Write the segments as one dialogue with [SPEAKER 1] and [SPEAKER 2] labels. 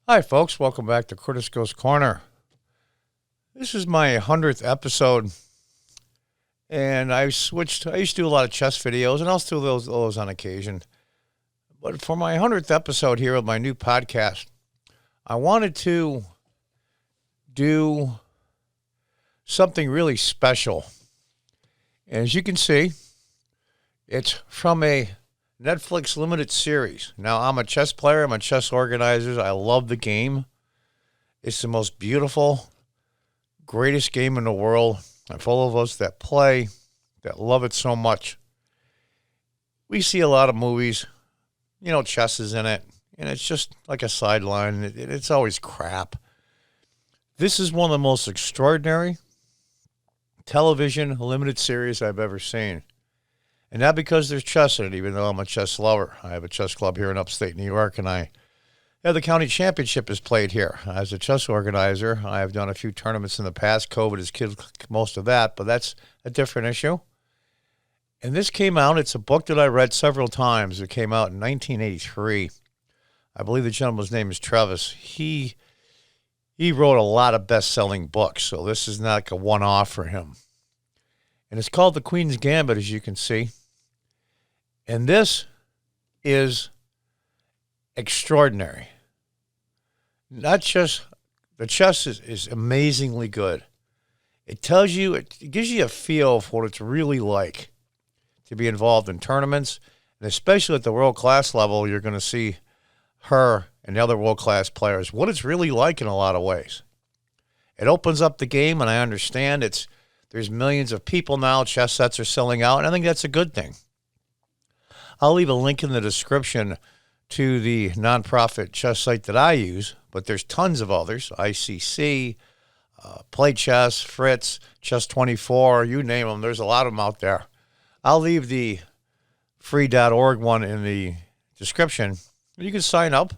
[SPEAKER 1] Hi, folks. Welcome back to Curtis Goes Corner. This is my 100th episode, and I used to do a lot of chess videos, and I'll still do those on occasion. But for my 100th episode here with my new podcast, I wanted to do something really special. And as you can see, it's from a Netflix limited series. Now, I'm a chess player. I'm a chess organizer. I love the game. It's the most beautiful, greatest game in the world. And for all of us that play, that love it so much. We see a lot of movies, chess is in it, and it's just like a sideline. It's always crap. This is one of the most extraordinary television limited series I've ever seen. And not because there's chess in it, even though I'm a chess lover. I have a chess club here in upstate New York, and the county championship is played here. As a chess organizer, I have done a few tournaments in the past. COVID has killed most of that, but that's a different issue. And this came out. It's a book that I read several times. It came out in 1983. I believe the gentleman's name is Travis. He wrote a lot of best-selling books, so this is not like a one-off for him. And it's called The Queen's Gambit, as you can see. And this is extraordinary. Not just, the chess is amazingly good. It gives you a feel of what it's really like to be involved in tournaments. And especially at the world-class level, you're going to see her and the other world-class players, what it's really like in a lot of ways. It opens up the game, and I understand there's millions of people now. Chess sets are selling out, and I think that's a good thing. I'll leave a link in the description to the nonprofit chess site that I use, but there's tons of others. ICC, Play Chess, Fritz, Chess24, you name them. There's a lot of them out there. I'll leave the free.org one in the description. You can sign up.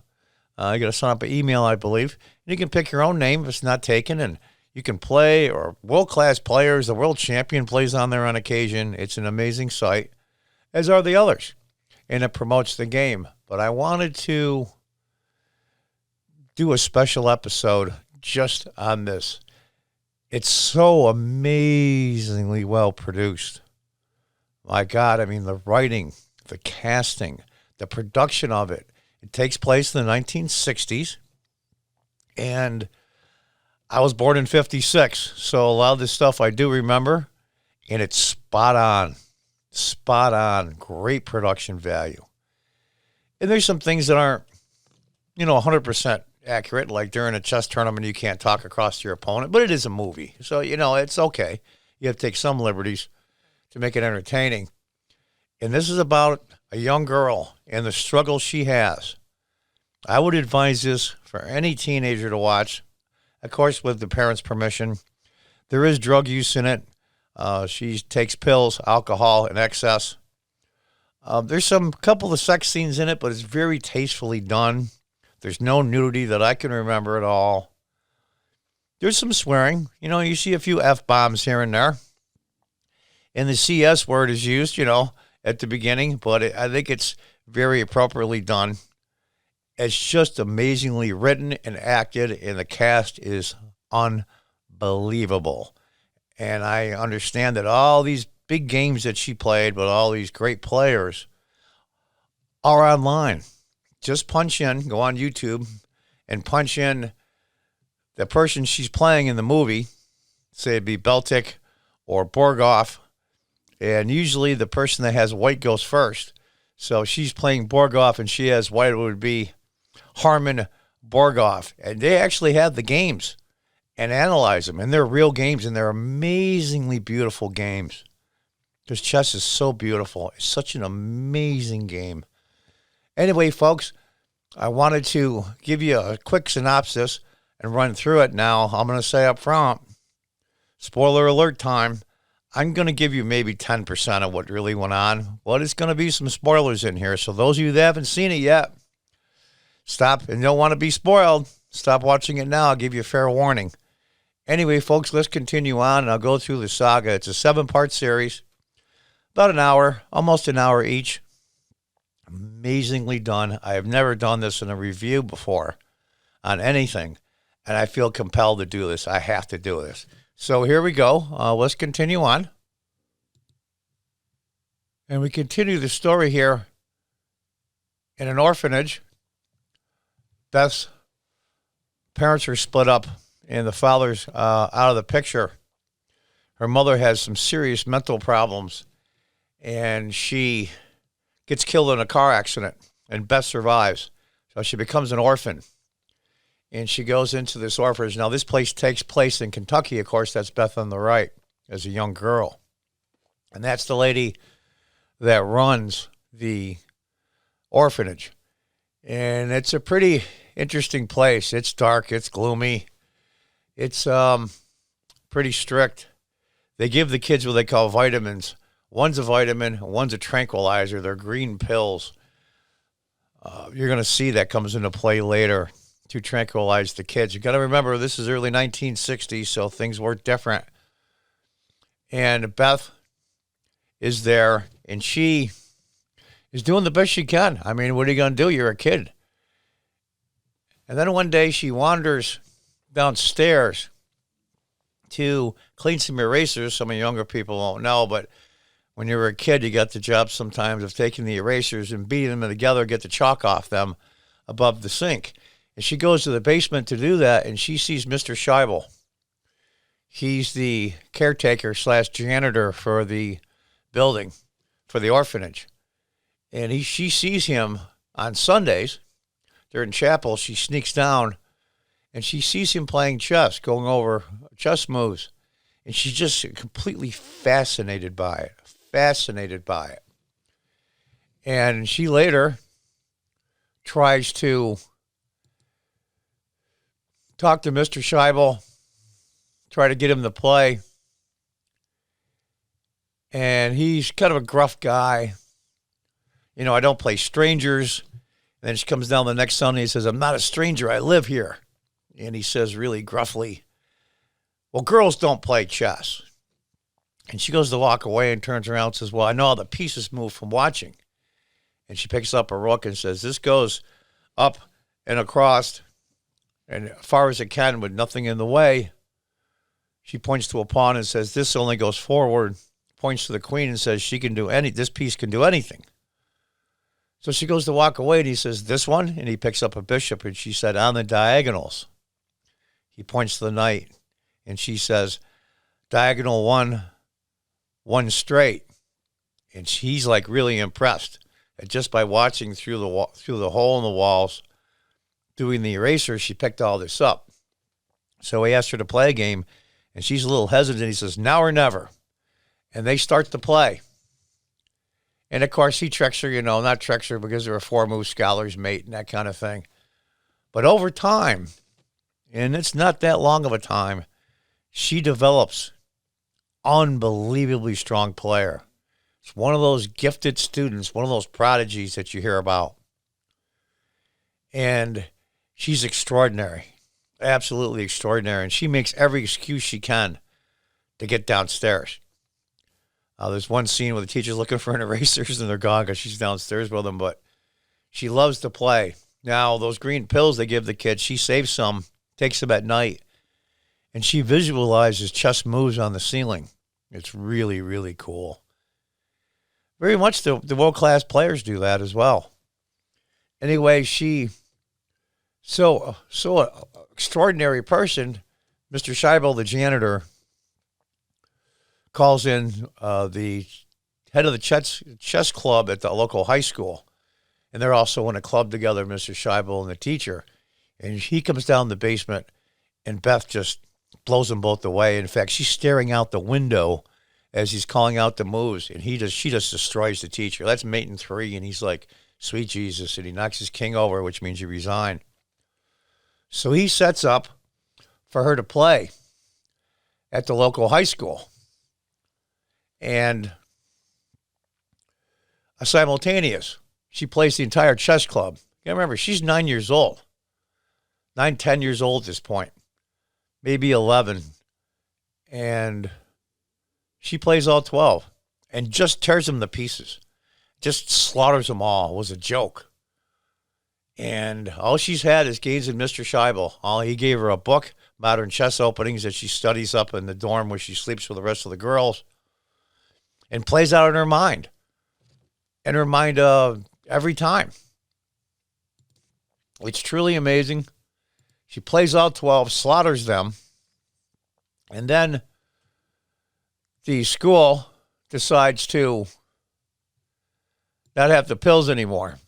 [SPEAKER 1] You got to sign up by email, I believe. And you can pick your own name if it's not taken, and you can play, or world-class players. The world champion plays on there on occasion. It's an amazing site, as are the others, and it promotes the game. But I wanted to do a special episode just on this. It's so amazingly well produced. My God, the writing, the casting, the production of it. It takes place in the 1960s, and I was born in 56, so a lot of this stuff I do remember, and it's spot on, great production value. And there's some things that aren't, 100% accurate, like during a chess tournament, you can't talk across your opponent, but it is a movie, so, it's okay. You have to take some liberties to make it entertaining. And this is about a young girl and the struggle she has. I would advise this for any teenager to watch, of course, with the parents' permission. There is drug use in it. She takes pills, alcohol in excess. There's some couple of sex scenes in it, but it's very tastefully done. There's no nudity that I can remember at all. There's some swearing. You see a few F-bombs here and there. And the CS word is used, at the beginning, but I think it's very appropriately done. It's just amazingly written and acted, and the cast is unbelievable. And I understand that all these big games that she played with all these great players are online. Just punch in, go on YouTube, and punch in the person she's playing in the movie, say it'd be Beltic or Borgoff, and usually the person that has white goes first. So she's playing Borgoff, and she has white. It would be Harman Borgoff. And they actually have the games and analyze them. And they're real games, and they're amazingly beautiful games. Because chess is so beautiful. It's such an amazing game. Anyway, folks, I wanted to give you a quick synopsis and run through it now. I'm going to say up front, spoiler alert time, I'm going to give you maybe 10% of what really went on. But it's going to be some spoilers in here. So those of you that haven't seen it yet, stop and don't want to be spoiled. Stop watching it now. I'll give you a fair warning. Anyway, folks, let's continue on, and I'll go through the saga. It's a 7-part series, about an hour, almost an hour each. Amazingly done. I have never done this in a review before on anything, and I feel compelled to do this. I have to do this. So here we go. Let's continue on. And we continue the story here in an orphanage. Beth's parents are split up, and the father's out of the picture. Her mother has some serious mental problems, and she gets killed in a car accident, and Beth survives. So she becomes an orphan, and she goes into this orphanage. Now, this place takes place in Kentucky. Of course, that's Beth on the right as a young girl. And that's the lady that runs the orphanage. And it's a pretty interesting place. It's dark. It's gloomy. It's pretty strict. They give the kids what they call vitamins. One's a vitamin, one's a tranquilizer. They're green pills. You're going to see that comes into play later to tranquilize the kids. You got to remember, this is early 1960s, so things were different. And Beth is there, and she is doing the best she can. I mean, what are you going to do? You're a kid. And then one day she wanders downstairs to clean some erasers. Some of the younger people won't know, but when you were a kid, you got the job sometimes of taking the erasers and beating them together, get the chalk off them above the sink. And she goes to the basement to do that, and she sees Mr. Scheibel. He's the caretaker / janitor for the building, for the orphanage. And she sees him on Sundays. They're in chapel. She sneaks down, and she sees him playing chess, going over chess moves. And she's just completely fascinated by it. And she later tries to talk to Mr. Scheibel, try to get him to play. And he's kind of a gruff guy. You know, I don't play strangers. And then she comes down the next Sunday and says, I'm not a stranger, I live here. And he says really gruffly, well, girls don't play chess. And she goes to walk away and turns around and says, well, I know how the pieces move from watching. And she picks up a rook and says, this goes up and across and as far as it can with nothing in the way. She points to a pawn and says, this only goes forward. Points to the queen and says, this piece can do anything. So she goes to walk away, and he says, this one? And he picks up a bishop, and she said, on the diagonals. He points to the knight, and she says, diagonal one straight. And he's like really impressed. And just by watching through the hole in the walls, doing the eraser, she picked all this up. So he asked her to play a game, and she's a little hesitant. He says, now or never. And they start to play. And, of course, he tricks her, not tricks her because they're a four-move scholar's mate and that kind of thing. But over time, and it's not that long of a time, she develops unbelievably strong player. It's one of those gifted students, one of those prodigies that you hear about. And she's extraordinary, absolutely extraordinary. And she makes every excuse she can to get downstairs. There's one scene where the teacher's looking for an erasers and they're gone because she's downstairs with them, but she loves to play. Now, those green pills they give the kids, she saves some, takes them at night, and she visualizes chess moves on the ceiling. It's really, really cool. Very much the world-class players do that as well. Anyway, so extraordinary person, Mr. Scheibel, the janitor, calls in the head of the chess club at the local high school. And they're also in a club together, Mr. Scheibel and the teacher. And he comes down the basement, and Beth just blows them both away. In fact, she's staring out the window as he's calling out the moves, and she just destroys the teacher. That's mate in 3, and he's like, sweet Jesus, and he knocks his king over, which means you resign. So he sets up for her to play at the local high school. And a simultaneous, she plays the entire chess club. You gotta remember, she's 9 years old. 10 years old at this point. Maybe 11. And she plays all 12. And just tears them to pieces. Just slaughters them all. It was a joke. And all she's had is gains in Mr. Scheibel. He gave her a book, Modern Chess Openings, that she studies up in the dorm where she sleeps with the rest of the girls and plays out in her mind. In her mind every time. It's truly amazing. She plays out 12, slaughters them, and then the school decides to not have the pills anymore.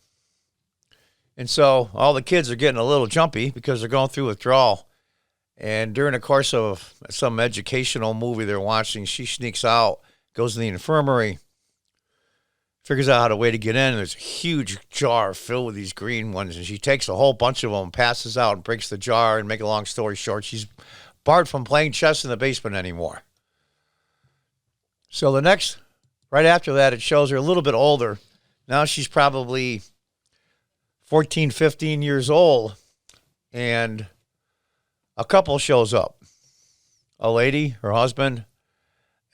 [SPEAKER 1] And so all the kids are getting a little jumpy because they're going through withdrawal. And during the course of some educational movie they're watching, she sneaks out, goes to the infirmary, figures out how way to get in. There's a huge jar filled with these green ones, and she takes a whole bunch of them, passes out, and breaks the jar. And make a long story short, she's barred from playing chess in the basement anymore. So right after that, it shows her a little bit older. Now she's probably 14, 15 years old, and a couple shows up. A lady, her husband,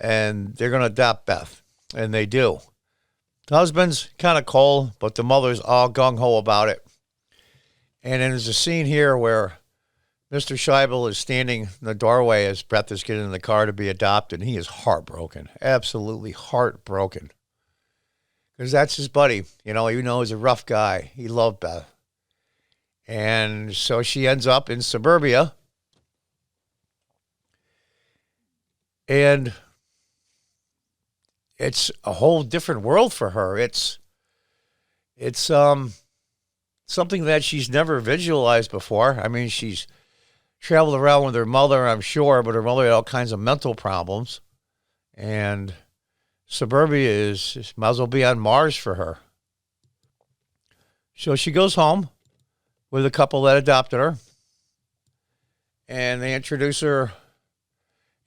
[SPEAKER 1] and they're going to adopt Beth, and they do. The husband's kind of cold, but the mother's all gung-ho about it. And then there's a scene here where Mr. Scheibel is standing in the doorway as Beth is getting in the car to be adopted, and he is heartbroken, absolutely heartbroken. Because that's his buddy. Even though he's a rough guy, he loved Beth. And so she ends up in suburbia. And it's a whole different world for her. It's something that she's never visualized before. I mean, she's traveled around with her mother, I'm sure, but her mother had all kinds of mental problems. And suburbia might as well be on Mars for her. So she goes home with a couple that adopted her. And they introduce her,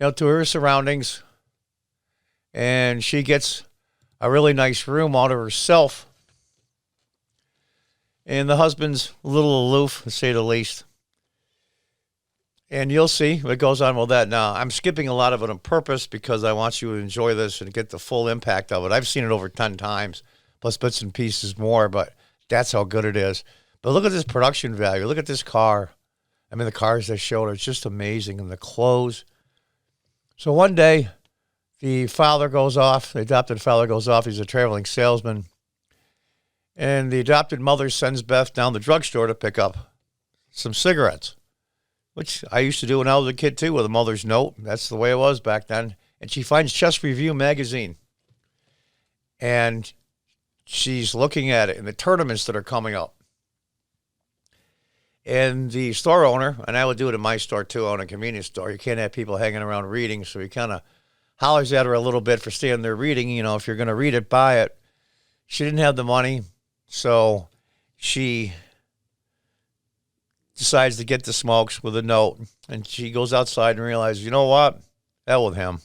[SPEAKER 1] to her surroundings. And she gets a really nice room all to herself. And the husband's a little aloof, to say the least. And you'll see what goes on with that. Now, I'm skipping a lot of it on purpose because I want you to enjoy this and get the full impact of it. I've seen it over 10 times, plus bits and pieces more, but that's how good it is. But look at this production value. Look at this car. I mean, the cars they showed are just amazing, and the clothes. So one day, the father goes off. The adopted father goes off. He's a traveling salesman. And the adopted mother sends Beth down the drugstore to pick up some cigarettes, which I used to do when I was a kid, too, with a mother's note. That's the way it was back then. And she finds Chess Review magazine. And she's looking at it and the tournaments that are coming up. And the store owner, and I would do it in my store, too, I own a convenience store. You can't have people hanging around reading, so he kind of hollers at her a little bit for staying there reading. If you're going to read it, buy it. She didn't have the money, so she decides to get the smokes with a note. And she goes outside and realizes, you know what? Hell with him.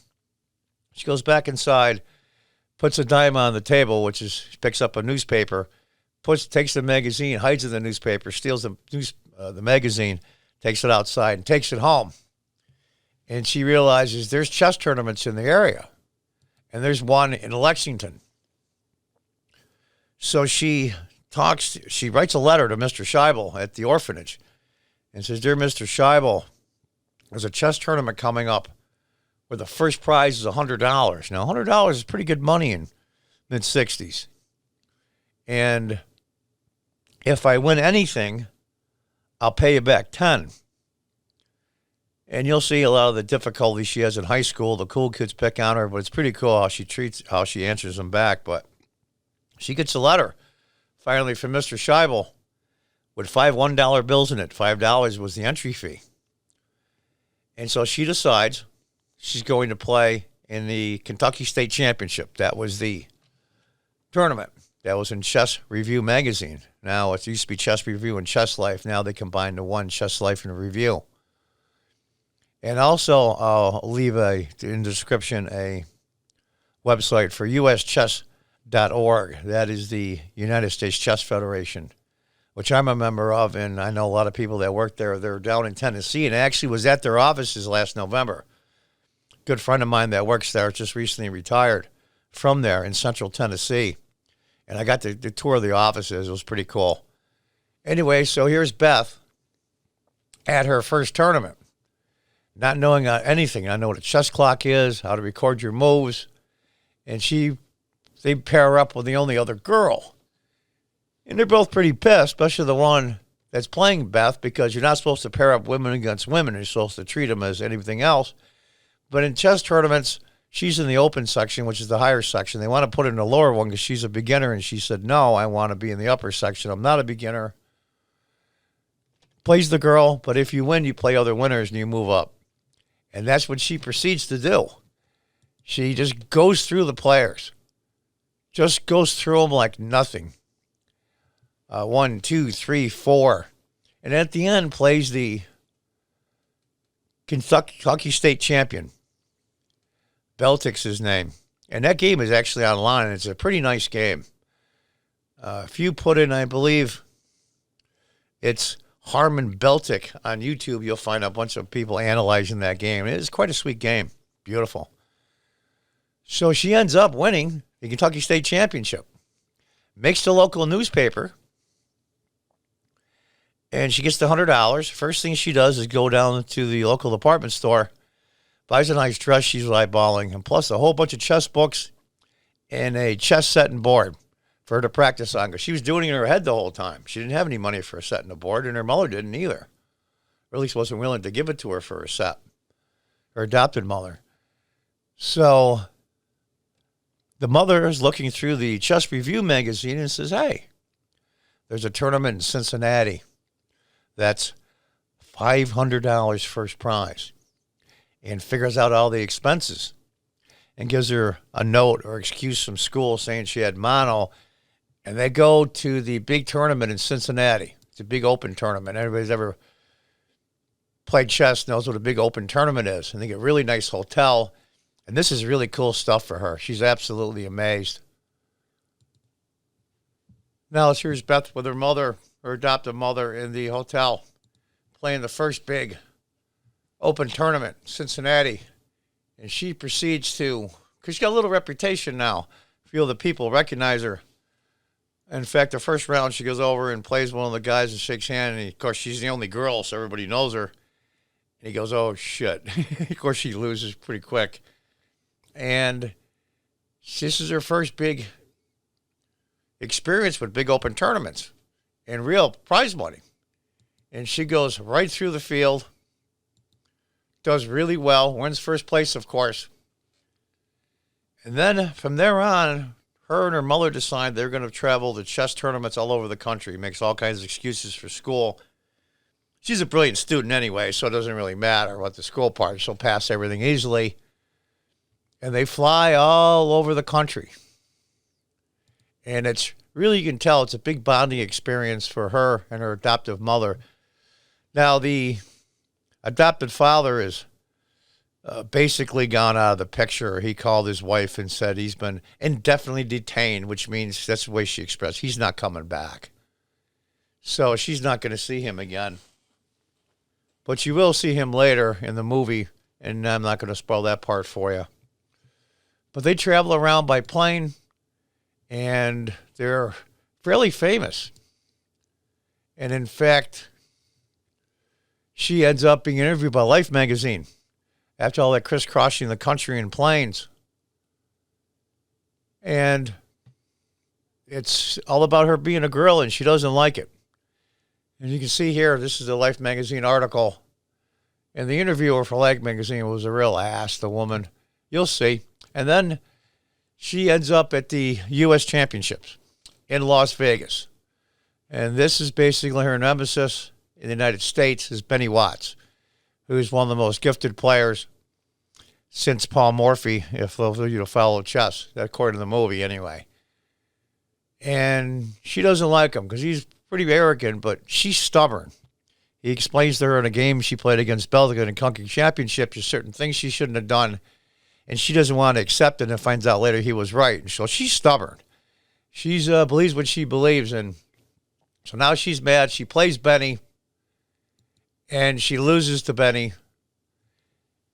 [SPEAKER 1] She goes back inside, puts a dime on the table, she picks up a newspaper, takes the magazine, hides in the newspaper, steals the magazine, takes it outside, and takes it home. And she realizes there's chess tournaments in the area. And there's one in Lexington. So she writes a letter to Mr. Scheibel at the orphanage and says, Dear Mr. Scheibel, there's a chess tournament coming up where the first prize is $100. Now, $100 is pretty good money in mid-60s. And if I win anything, I'll pay you back 10. And you'll see a lot of the difficulties she has in high school. The cool kids pick on her, but it's pretty cool how she answers them back. But she gets a letter, finally, from Mr. Scheibel with 5 $1 bills in it. $5 was the entry fee. And so she decides she's going to play in the Kentucky State Championship. That was the tournament. That was in Chess Review magazine. Now, it used to be Chess Review and Chess Life. Now they combine to one, Chess Life and Review. And also, I'll leave in the description a website for uschess.org. That is the United States Chess Federation, which I'm a member of, and I know a lot of people that work there. They're down in Tennessee, and I actually was at their offices last November. A good friend of mine that works there just recently retired from there in central Tennessee. And I got the tour of the offices. It was pretty cool. Anyway, so here's Beth at her first tournament, not knowing anything. I know what a chess clock is, how to record your moves, and they pair up with the only other girl. And they're both pretty pissed, especially the one that's playing Beth, because you're not supposed to pair up women against women. You're supposed to treat them as anything else. But in chess tournaments, she's in the open section, which is the higher section. They want to put her in the lower one because she's a beginner, and she said, no, I want to be in the upper section. I'm not a beginner. Plays the girl, but if you win, you play other winners and you move up. And that's what she proceeds to do. She just goes through the players. Just goes through them like nothing. 1, 2, 3, 4. And at the end plays the Kentucky State champion. Beltic's his name. And that game is actually online. It's a pretty nice game. If you put in, I believe, it's Harmon Beltic on YouTube, you'll find a bunch of people analyzing that game. It is quite a sweet game. Beautiful. So she ends up winning the Kentucky State Championship. Makes the local newspaper. And she gets the $100. First thing she does is go down to the local department store, buys a nice dress she's eyeballing, and plus a whole bunch of chess books and a chess set and board for her to practice on. Because she was doing it in her head the whole time. She didn't have any money for a set and a board, and her mother didn't either. Or at least wasn't willing to give it to her for a set. Her adopted mother. So the mother is looking through the Chess Review magazine and says, hey, there's a tournament in Cincinnati. That's $500 first prize, and figures out all the expenses and gives her a note or excuse from school saying she had mono, and they go to the big tournament in Cincinnati. It's a big open tournament. Everybody's ever played chess knows what a big open tournament is, and they get a really nice hotel, and this is really cool stuff for her. She's absolutely amazed. Now here's Beth with her mother, her adoptive mother, in the hotel, playing the first big open tournament, Cincinnati. And she proceeds to, because she's got a little reputation now, feel the people recognize her. In fact, the first round, she goes over and plays one of the guys and shakes hand. And, of course, she's the only girl, so everybody knows her. And he goes, oh, shit. Of course, she loses pretty quick. And this is her first big experience with big open tournaments and real prize money. And she goes right through the field, does really well, wins first place, of course. And then from there on, her and her mother decide they're going to travel to chess tournaments all over the country, makes all kinds of excuses for school. She's a brilliant student anyway, so it doesn't really matter what the school part. She'll pass everything easily. And they fly all over the country. And it's really, you can tell it's a big bonding experience for her and her adoptive mother. Now, the adopted father is basically gone out of the picture. He called his wife and said he's been indefinitely detained, which means that's the way she expressed. He's not coming back. So she's not going to see him again. But you will see him later in the movie, and I'm not going to spoil that part for you. But they travel around by plane, and they're fairly famous. And in fact, she ends up being interviewed by Life magazine after all that crisscrossing the country in planes. And it's all about her being a girl, and she doesn't like it. And you can see here, this is the Life magazine article. And the interviewer for Life magazine was a real ass, the woman. You'll see. And then she ends up at the U.S. Championships in Las Vegas. And this is basically her nemesis in the United States is Benny Watts, who is one of the most gifted players since Paul Morphy, if those of you to follow chess, according to the movie anyway. And she doesn't like him because he's pretty arrogant, but she's stubborn. He explains to her in a game she played against Belgium in the Kentucky Championship, there's certain things she shouldn't have done, and she doesn't want to accept it and finds out later he was right. And so she's stubborn. She believes what she believes, and so now she's mad. She plays Benny, and she loses to Benny,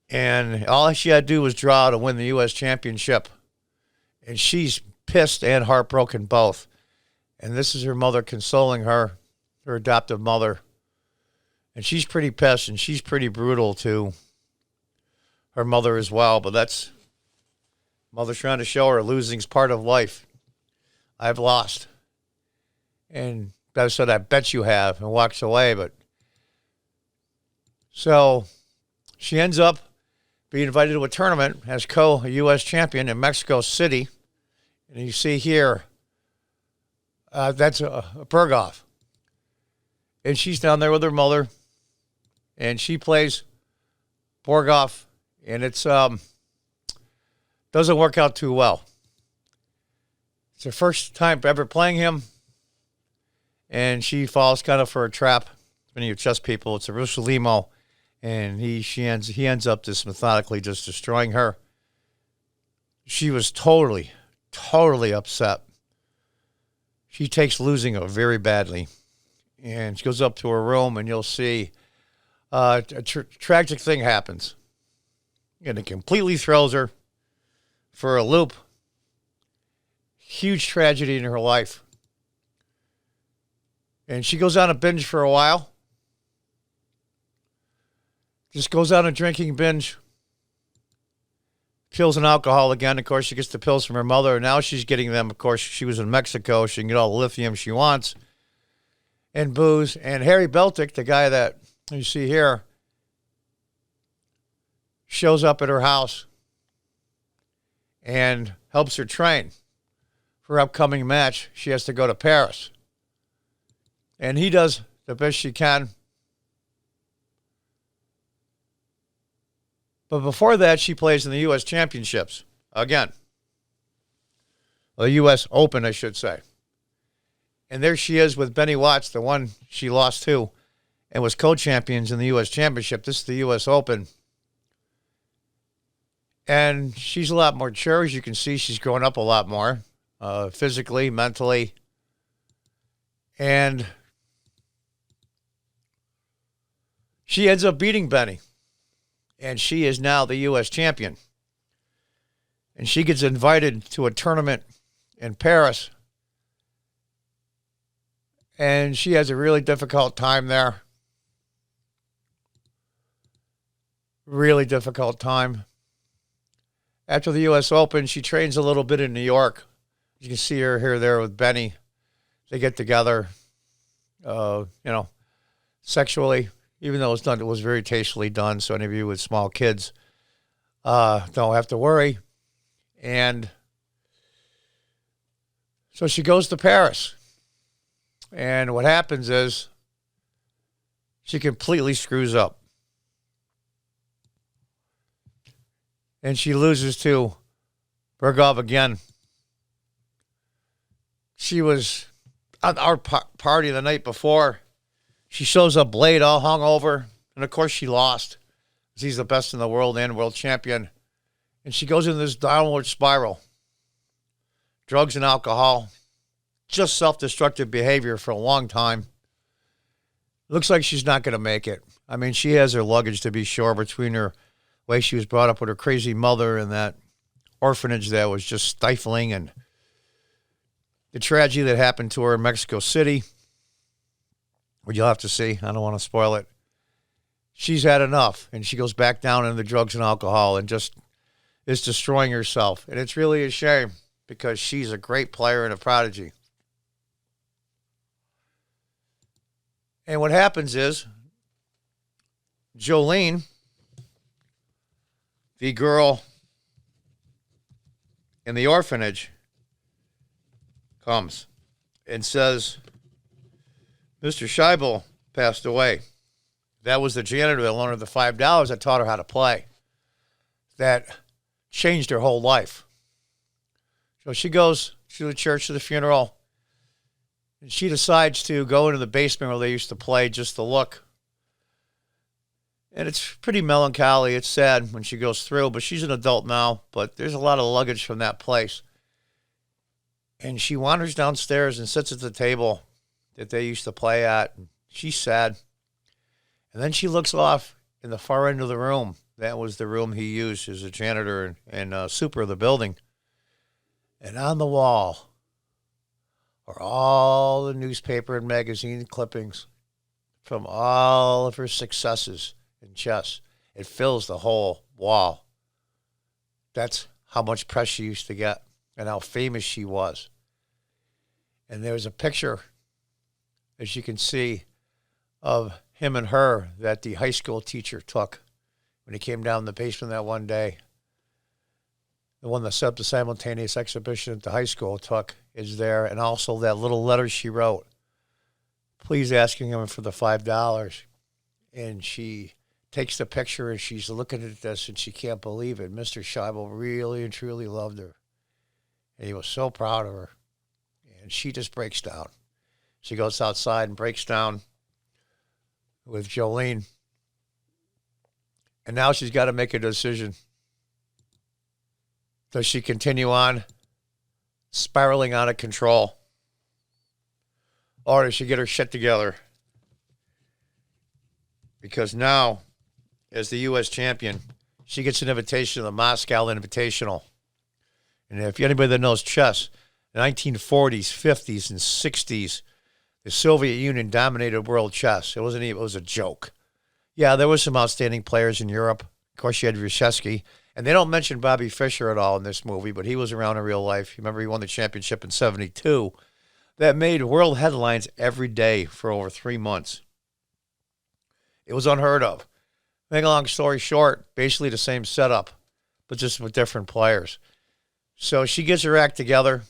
[SPEAKER 1] and all she had to do was draw to win the U.S. Championship, and she's pissed and heartbroken both. And this is her mother consoling her her adoptive mother. And she's pretty pissed, and she's pretty brutal to her mother as well. But that's mother's trying to show her losing's part of life. I've lost. And Bev said, I bet you have, and walks away. But so she ends up being invited to a tournament as a U.S. champion in Mexico City. And you see here, that's a Berghoff. And she's down there with her mother. And she plays Berghoff. And it's doesn't work out too well. It's her first time ever playing him. And she falls kind of for a trap. Many of chess people, it's a Rusalimo. And he ends up just methodically just destroying her. She was totally upset. She takes losing very badly. And she goes up to her room, and you'll see a tragic thing happens. And it completely throws her for a loop. Huge tragedy in her life. And she goes on a binge for a while. Just goes on a drinking binge. Pills and alcohol again. Of course, she gets the pills from her mother. Now she's getting them. Of course, she was in Mexico. She can get all the lithium she wants. And booze. And Harry Beltic, the guy that you see here, shows up at her house and helps her train for her upcoming match. She has to go to Paris. And he does the best she can. But before that, she plays in the U.S. Championships. Again. The U.S. Open, I should say. And there she is with Benny Watts, the one she lost to, and was co-champions in the U.S. Championship. This is the U.S. Open. And she's a lot more mature. As you can see, she's grown up a lot more, physically, mentally. And she ends up beating Benny. And she is now the U.S. champion. And she gets invited to a tournament in Paris. And she has a really difficult time there. Really difficult time. After the U.S. Open, she trains a little bit in New York. You can see her here there with Benny. They get together, sexually. Even though it was very tastefully done, so any of you with small kids don't have to worry. And so she goes to Paris. And what happens is she completely screws up. And she loses to Berghoff again. She was at our party the night before. She shows up late, all hungover, and of course she lost. He's the best in the world and world champion. And she goes into this downward spiral. Drugs and alcohol, just self-destructive behavior for a long time. Looks like she's not going to make it. I mean, she has her luggage, to be sure, between her way she was brought up with her crazy mother and that orphanage that was just stifling, and the tragedy that happened to her in Mexico City. Well, you'll have to see. I don't want to spoil it. She's had enough, and she goes back down into the drugs and alcohol and just is destroying herself. And it's really a shame because she's a great player and a prodigy. And what happens is Jolene, the girl in the orphanage, comes and says, Mr. Scheibel passed away. That was the janitor that loaned her the $5 that taught her how to play. That changed her whole life. So she goes to the church, to the funeral, and she decides to go into the basement where they used to play just to look. And it's pretty melancholy. It's sad when she goes through, but she's an adult now, but there's a lot of luggage from that place. And she wanders downstairs and sits at the table that they used to play at. She's sad. And then she looks off in the far end of the room. That was the room he used as a janitor and super of the building. And on the wall are all the newspaper and magazine clippings from all of her successes in chess. It fills the whole wall. That's how much press she used to get and how famous she was. And there's a picture, as you can see, of him and her that the high school teacher took when he came down the basement that one day. The one that set up the simultaneous exhibition at the high school took is there, and also that little letter she wrote, please asking him for the $5. And she takes the picture, and she's looking at this, and she can't believe it. Mr. Scheibel really and truly loved her. And he was so proud of her. And she just breaks down. She goes outside and breaks down with Jolene. And now she's got to make a decision. Does she continue on spiraling out of control? Or does she get her shit together? Because now, as the U.S. champion, she gets an invitation to the Moscow Invitational. And if anybody that knows chess, the 1940s, 50s, and 60s, the Soviet Union dominated world chess. It was a joke. Yeah, there was some outstanding players in Europe. Of course, you had Reshevsky. And they don't mention Bobby Fischer at all in this movie, but he was around in real life. You remember he won the championship in 1972. That made world headlines every day for over 3 months. It was unheard of. Make a long story short, basically the same setup, but just with different players. So she gets her act together.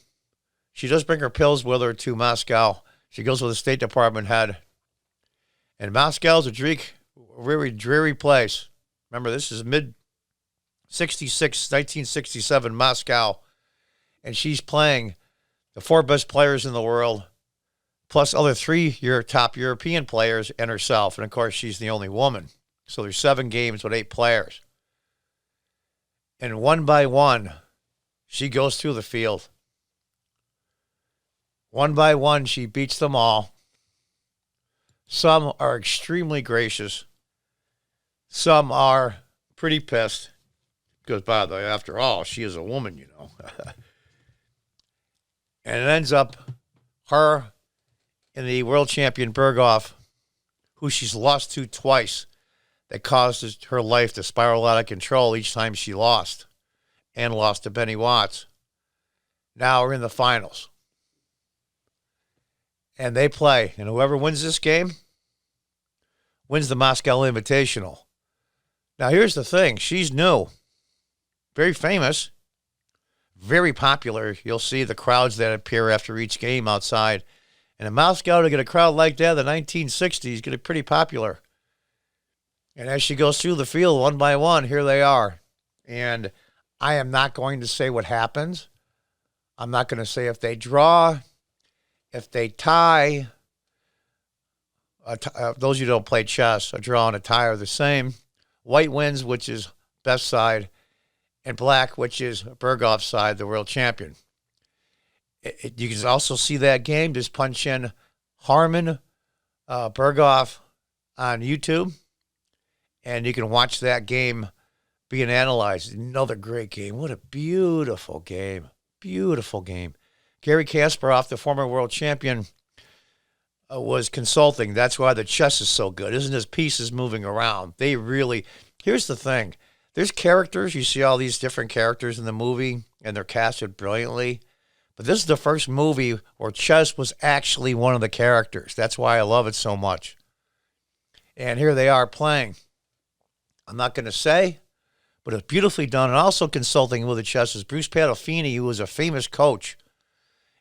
[SPEAKER 1] She does bring her pills with her to Moscow. She goes with the State Department head. And Moscow's a very dreary place. Remember, this is mid-1967 Moscow. And she's playing the 4 best players in the world, plus other 3 top European players and herself. And, of course, she's the only woman. So there's 7 games with 8 players. And one by one, she goes through the field. One by one, she beats them all. Some are extremely gracious. Some are pretty pissed. Because, by the way, after all, she is a woman, you know. And it ends up her and the world champion Berghoff, who she's lost to twice, that caused her life to spiral out of control each time she lost, and lost to Benny Watts. Now we're in the finals. And they play. And whoever wins this game wins the Moscow Invitational. Now here's the thing. She's new. Very famous. Very popular. You'll see the crowds that appear after each game outside. And in Moscow, to get a crowd like that in the 1960s, get it pretty popular. And as she goes through the field one by one, here they are. And I am not going to say what happens. I'm not going to say if they draw, if they tie. Those who don't play chess, a draw and a tie are the same. White wins, which is best side, and black, which is Berghoff's side, the world champion. You can also see that game. Just punch in Harman Berghoff on YouTube, and you can watch that game being analyzed. Another great game. What a beautiful game. Beautiful game. Gary Kasparov, the former world champion, was consulting. That's why the chess is so good. Isn't his pieces moving around? They really... Here's the thing. There's characters. You see all these different characters in the movie, and they're casted brilliantly. But this is the first movie where chess was actually one of the characters. That's why I love it so much. And here they are playing. I'm not going to say, but it's beautifully done. And also consulting with the chess is Bruce Pandolfini, who was a famous coach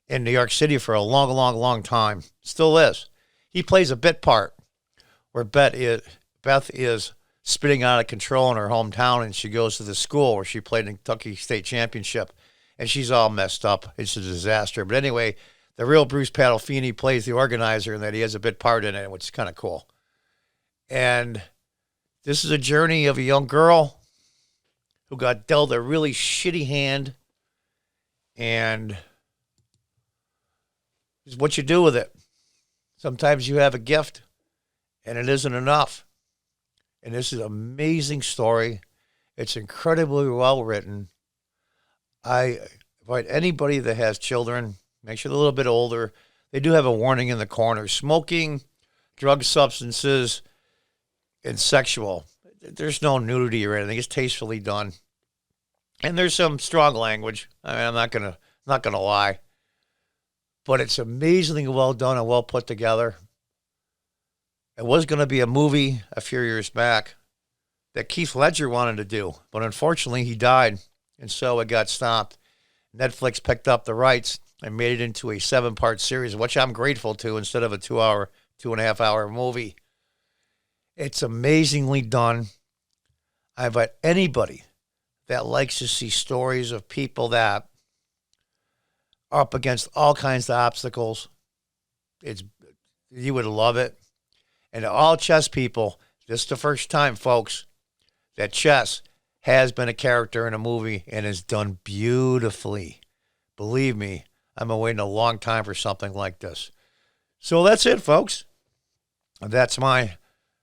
[SPEAKER 1] in New York City for a long, long, long time. Still is. He plays a bit part where Beth is spinning out of control in her hometown, and she goes to the school where she played in Kentucky State Championship, and she's all messed up. It's a disaster. But anyway, the real Bruce Pandolfini plays the organizer, and that he has a bit part in it, which is kind of cool. And this is a journey of a young girl who got dealt a really shitty hand, and it's what you do with it. Sometimes you have a gift, and it isn't enough. And this is an amazing story. It's incredibly well written. I invite anybody that has children, make sure they're a little bit older, they do have a warning in the corner. Smoking, drug substances, and sexual. There's no nudity or anything. It's tastefully done. And there's some strong language. I mean, I'm not gonna lie. But it's amazingly well done and well put together. It was going to be a movie a few years back that Keith Ledger wanted to do, but unfortunately he died, and so it got stopped. Netflix picked up the rights and made it into a 7-part series, which I'm grateful to, instead of a 2.5 hour movie. It's amazingly done. I invite anybody that likes to see stories of people that are up against all kinds of obstacles. You would love it. And to all chess people, this is the first time, folks, that chess has been a character in a movie and is done beautifully. Believe me, I've been waiting a long time for something like this. So that's it, folks. That's my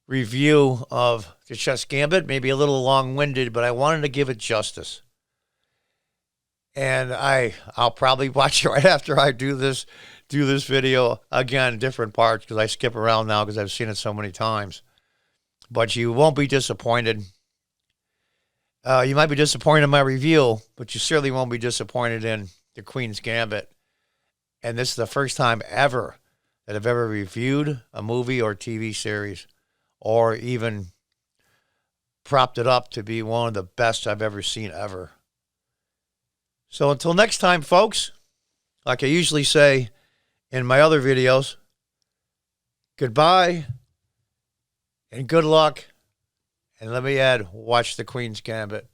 [SPEAKER 1] review of the Chess Gambit. Maybe a little long-winded, but I wanted to give it justice. And I'll probably watch it right after I do this video. Again, different parts, because I skip around now because I've seen it so many times. But you won't be disappointed. You might be disappointed in my review, but you certainly won't be disappointed in the Queen's Gambit. And this is the first time ever that I've ever reviewed a movie or TV series, or even propped it up to be one of the best I've ever seen ever. So until next time, folks, like I usually say in my other videos, goodbye and good luck. And let me add, watch the Queen's Gambit.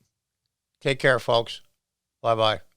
[SPEAKER 1] Take care, folks. Bye-bye.